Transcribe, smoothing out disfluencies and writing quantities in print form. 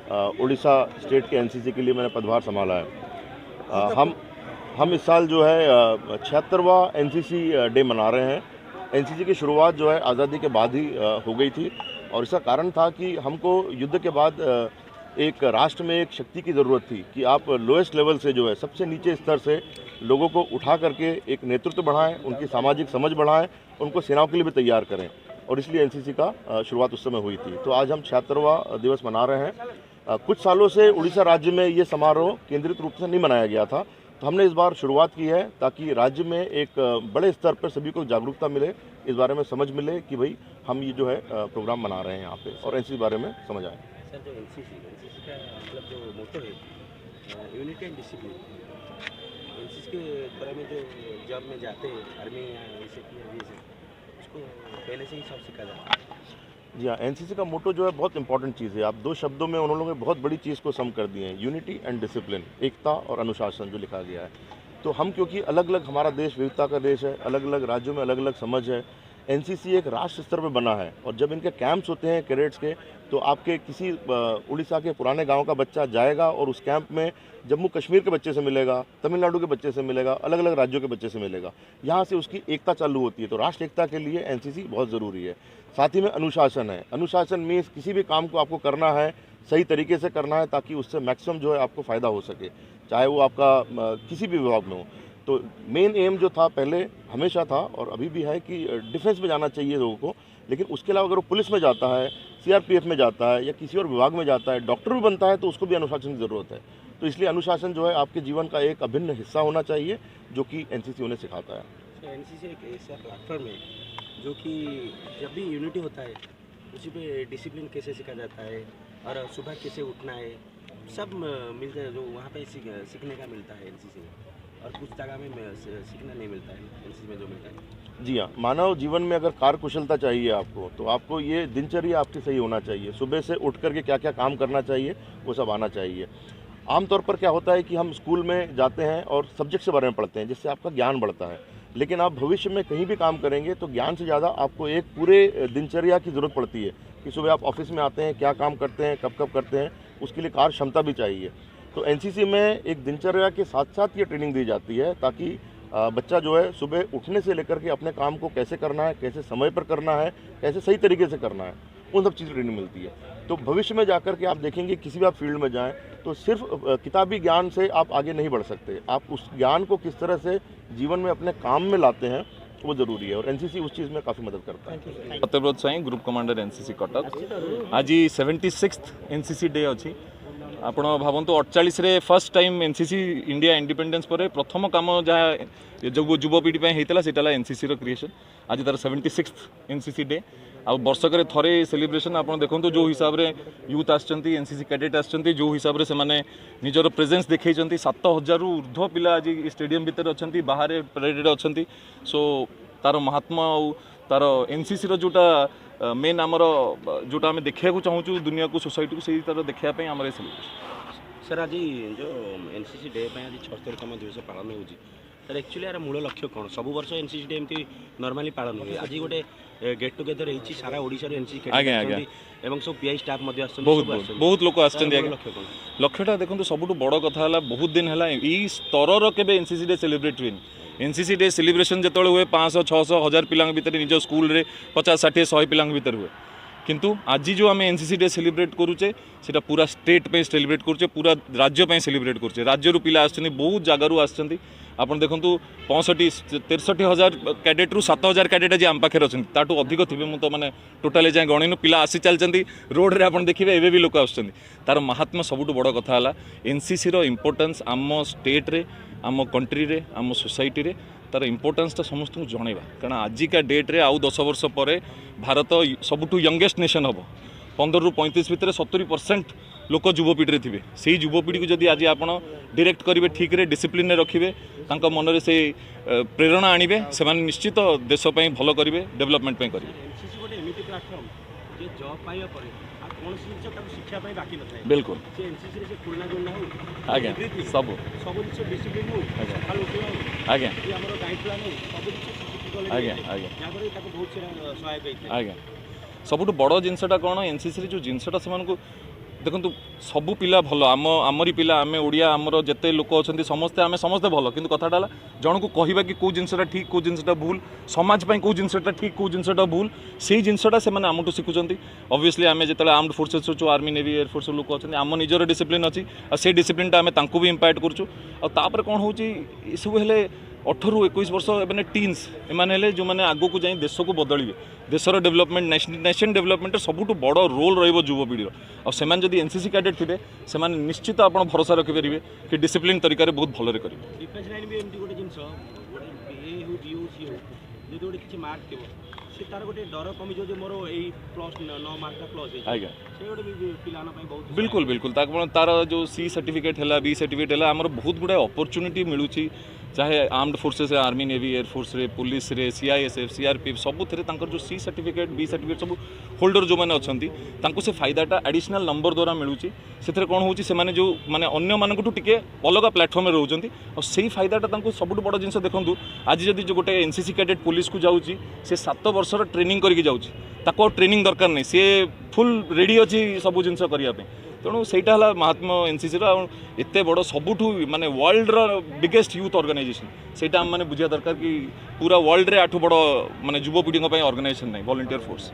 Orissa state के NCC के लिए मैंने पदभार संभाला है। हम इस साल जो है 76वां एनसीसी डे मना रहे हैं। एनसीसी की शुरुआत जो है आज़ादी के बाद ही हो गई थी और इसका कारण था कि हमको युद्ध के बाद एक राष्ट्र में एक शक्ति की ज़रूरत थी कि आप लोएस्ट लेवल से जो है सबसे नीचे स्तर से लोगों को उठा करके एक नेतृत्व बढ़ाएं, उनकी सामाजिक समझ बढ़ाएं, उनको सेनाओं के लिए भी तैयार करें और इसलिए एनसीसी का शुरुआत उस समय हुई थी। तो आज हम 76वां दिवस मना रहे हैं। कुछ सालों से उड़ीसा राज्य में ये समारोह केंद्रित रूप से नहीं मनाया गया था, तो हमने इस बार शुरुआत की है ताकि राज्य में एक बड़े स्तर पर सभी को जागरूकता मिले, इस बारे में समझ मिले कि भाई हम ये जो है प्रोग्राम मना रहे हैं यहाँ पे और एनसीसी बारे में समझ आए। सर, जो एनसीसी का मतलब जो मोटो है यूनिटी एंड डिसिप्लिन, एनसीसी के बारे में जो जॉब में जाते हैं आर्मी या उसको पहले से ही सब सिखा जाता है। जी हाँ, एनसीसी का मोटो जो है बहुत इंपॉर्टेंट चीज़ है। आप दो शब्दों में उन्होंने बहुत बड़ी चीज़ को सम कर दिए हैं, यूनिटी एंड डिसिप्लिन, एकता और अनुशासन जो लिखा गया है। तो हम क्योंकि अलग अलग हमारा देश विविधता का देश है, अलग अलग राज्यों में अलग अलग समझ है, एनसीसी एक राष्ट्र स्तर पर बना है और जब इनके कैंप्स होते हैं कैडेट्स के, तो आपके किसी उड़ीसा के पुराने गांव का बच्चा जाएगा और उस कैंप में जम्मू कश्मीर के बच्चे से मिलेगा, तमिलनाडु के बच्चे से मिलेगा, अलग अलग राज्यों के बच्चे से मिलेगा। यहाँ से उसकी एकता चालू होती है। तो राष्ट्र एकता के लिए एनसीसी बहुत ज़रूरी है। साथ ही में अनुशासन है। अनुशासन मीन्स किसी भी काम को आपको करना है, सही तरीके से करना है ताकि उससे मैक्सिमम जो है आपको फ़ायदा हो सके, चाहे वो आपका किसी भी विभाग में हो। तो मेन एम जो था पहले हमेशा था और अभी भी है कि डिफेंस में जाना चाहिए लोगों को, लेकिन उसके अलावा अगर वो पुलिस में जाता है, सीआरपीएफ में जाता है या किसी और विभाग में जाता है, डॉक्टर भी बनता है, तो उसको भी अनुशासन की ज़रूरत है। तो इसलिए अनुशासन जो है आपके जीवन का एक अभिन्न हिस्सा होना चाहिए, जो कि एनसीसी उन्हें सिखाता है। एनसीसी एक ऐसा प्लेटफॉर्म है जो कि जब भी यूनिटी होता है उसी पे डिसिप्लिन कैसे सीखा जाता है और सुबह कैसे उठना है, सब मिलता है जो वहाँ पे सीखने का मिलता है एनसीसी में, और कुछ जगह में सीखना नहीं मिलता है एनसीसी में जो मिलता है। जी हाँ, मानव जीवन में अगर कार्य कुशलता चाहिए आपको, तो आपको ये दिनचर्या आपकी सही होना चाहिए। सुबह से उठ करके क्या क्या काम करना चाहिए वो सब आना चाहिए। आमतौर पर क्या होता है कि हम स्कूल में जाते हैं और सब्जेक्ट के बारे में पढ़ते हैं, जिससे आपका ज्ञान बढ़ता है, लेकिन आप भविष्य में कहीं भी काम करेंगे तो ज्ञान से ज़्यादा आपको एक पूरे दिनचर्या की ज़रूरत पड़ती है कि सुबह आप ऑफिस में आते हैं, क्या काम करते हैं, कब कब करते हैं, उसके लिए कार्य क्षमता भी चाहिए। तो एनसीसी में एक दिनचर्या के साथ साथ ये ट्रेनिंग दी जाती है ताकि बच्चा जो है सुबह उठने से लेकर के अपने काम को कैसे करना है, कैसे समय पर करना है, कैसे सही तरीके से करना है, उन सब चीज़ ट्रेनिंग मिलती है। तो भविष्य में जाकर के आप देखेंगे किसी भी आप फील्ड में जाएं तो सिर्फ किताबी ज्ञान से आप आगे नहीं बढ़ सकते। आप उस ज्ञान को किस तरह से जीवन में अपने काम में लाते हैं वो ज़रूरी है और एनसीसी उस चीज़ में काफ़ी मदद करता है। Satyabrata Sai, group commander NCC Cuttack. आज 76th एनसीसी डे अच्छी। आपण भावतु 48 रे first time NCC India independence पर प्रथम काम जहाँ युवपीढ़ी होता है एनसीसी क्रिएशन। आज तार 76th एनसीसी डे आ वर्षक थरे सेलिब्रेशन। आप देखो जो हिसाब रे यूथ आसचंती, एनसीसी कैडेट आसचंती, जो हिसाब रे से माने निजर प्रेजेंस देखई 7,000 रु ऊर्ध्व पिला आज स्टेडियम भितर अच्छा बाहर परेड अच्छा। सो तार महात्मा और तार एनसीसी जोटा मेन आमर जोटा आम देखा चाहूँ दुनिया को सोसाइटी को सही तरह देखापी आम सेलिब्रेशन। सर, आज जो एनसीसी डे आज 76तम दिवस पालन हो सर, एक्चुअली यार मूल लक्ष्य कौन? सब वर्ष एनसीसी डे एमती नॉर्मली पालन हुए, आज गोटे गेट टुगेदर होती सारा ओडिशा एनसीसी एवं सब पीआई स्टाफ बहुत लोग लक्ष्यटा देखो सबुठ बड़ कथा बहुत दिन है यही स्तर के एनसीसी डे सेलिब्रेट हुए। एनसीसी डे सेलिब्रेशन जो हुए 500, 600, 1000 पिला भितर निज स्कूल रे 50, 60, 100 पिला भितर हुए, किंतु आज जो आम एनसीसी डे सेलिब्रेट करुचे सेटा पूरा स्टेट पे सेलिब्रेट करुचे, पूरा राज्य पे सेलिब्रेट करुचे। राज्य पिला आसछन्ती, बहुत जगार आसछन्ती। आपन देखंतु 65-63,000 कैडेट रु 7,000 कैडेट आज आम पाखे अच्छा, ताठू अधिक थे मुझे तो मैंने टोटाल जाए गणिनु पिला आसी चलती रोड रे। आप देखिए एवं भी लोक आसुच्चंती। तार महात्मा सबुठ बड़ कथा है एनसीसी रो इम्पोर्टेंस आम स्टेट रे, आम कंट्री रे, आम सोसाइटी रे तार इम्पोर्टेंसटा समस्त को जनइबा। कारण आजिका डेट रे आउ 10 वर्ष पर भारत सबुठू यंगेस्ट नेशन हम। 15 रु 35 भितर 70% लोक युवपीढ़ी थे। से युवपीढ़ी को जदि आज आप डायरेक्ट करेंगे, ठीक रे डिसिप्लिन रखिए, मन से प्रेरणा आणवे, से निश्चित देशपाई भल करेंगे, डेवलपमेंट करेंगे। बिल्कुल आज्ञा सब आज्ञा आज्ञा आज्ञा आज्ञा सबुठ बड़ जिनसटा कौन एनसीसी जो जिनसटा से देखो सबू पिला भल आमरी पिला आम ओडिया आमर जिते लोक अच्छा समस्ते आम समस्ते भल कि कथाटा जन को कहवा कि कौ जिनसा ठीक कौ जिनसा भूल समाज कौ जिनसा ठीक कौ जिनसा भूल से जिनसा से आमठू शिखुंट ऑब्वियसली आम जो आर्म्ड फोर्सेस अच्छु आर्मी नेवी एयरफोर्स लोक अच्छा आम निजर डिसिप्लिन अच्छी से डिसिप्लिन आम भी इम्पैक्ट करूँ कौन हो सब है 18 ରୁ 21 वर्ष मैंने टीन्स एमाने जो मैंने आगो को जाई देश को बदलिए देशर डेवलपमेंट नेशन डेवलपमेंट सबुठ बड़ रोल रुवपीढ़ी और से एनसीसी कैडेट थे से निश्चित आप भरोसा रखिपारे कि डिसिप्लिन तरीके बहुत भलरे करेंगे डिफेंस लाइन भी एमती गोटे जिनस गोटे गोटे किसी मार्क थी से तार गोटे डर कमिज जो मोर यही प्लस 9 मार्क प्लस आज्ञा से गोटे भी पिलाना बहुत बिल्कुल बिल्कुल तार जो सी सर्टिफिकेट है बी सर्टिफिकेट है आमर बहुत गुड़ाए अपॉर्चुनिटी मिलूँ चाहे armed forces army navy air force रे पुलिस रे सीआईएसएफ सीआरपीएफ सबुथे जो सी सर्टिफिकेट बी सर्टिफिकेट सब होल्डर जो मैंने अच्छा से फायदाटा एडिशनल नंबर द्वारा मिलूँ से कौन हो जो मैंने अन्य मानू टे अलग प्लाटफर्म रोचे और से फायदाटा सबुठ बड़ जिन देखूँ आज जब जो गोटे एनसीसी कैडेट पुलिस को जाऊँगी से 7 वर्षर ट्रेनिंग करके जाऊँगी ट्रेनिंग दरकार नहीं सी फुल रेडी अच्छी सब जिन करने तेणु सहीटा है महात्मा एनसीसी एत बड़ सबुठ माने वर्ल्ड बिगेस्ट यूथ ऑर्गेनाइजेशन सेटा हम माने बुझा दरकार कि पूरा वर्ल्ड रे आठू बड़ माने युवपीढ़ी ऑर्गेनाइजेशन नहीं वॉलंटियर फोर्स।